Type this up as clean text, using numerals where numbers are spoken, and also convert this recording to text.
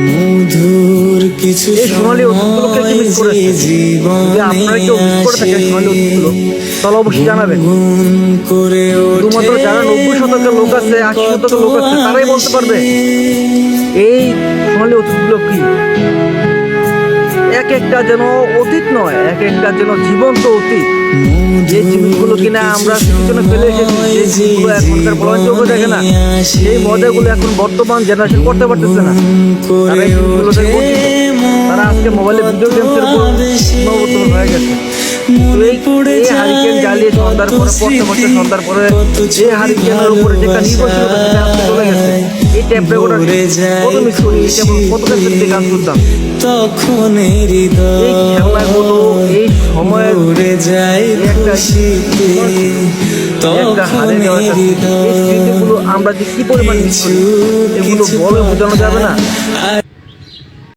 মধুর কিছু এই সোনালী অতীতগুলোকে কি মিস করেছে? যদি আপনারা কেউ মিস করে থাকেন সোনালী অতীতগুলো, তাহলে অবশ্যই জানাবেন। শুধুমাত্র যারা 90 শতকের লোক আছে, 80 শতকের লোক আছে, তারাই বলতে পারবে এই সোনালী অতীতগুলো কি। এক একটা যেন অতীত নয়, এক একটা যেন জীবন্ত অতীত। যে জিনিসগুলো কিনা আমরা পিছনে ফেলে এসেছি, সেই জিনিসগুলো এখনকার বলাযোগ্য দেখে না, সেই মজাগুলো এখন বর্তমান জেনারেশন করতে পারতেছে না। তারা এই জিনিসগুলো থেকে বঞ্চিত। তারা আজকে মোবাইলে ভিডিও গেমসের উপর সীমাবদ্ধ হয়ে গেছে। এই হারিকেন জ্বালিয়ে সন্ধ্যার পরে পড়তে পড়তে সন্ধ্যার পরে এই হারিকেনের উপরে যেটা নির্ভরশীলতা সেটা আজকে চলে গেছে। এই ট্যাপ রেকর্ডার কত মিস করি, এই ট্যাপ কত কাছে থেকে গান শুনতাম। এই খেলনাগুলো এই সময়ের একটা হারিয়ে যাওয়া এই স্মৃতিগুলো আমরা যে কি পরিমাণ মিস করি, এগুলো বলে বোঝানো যাবে না।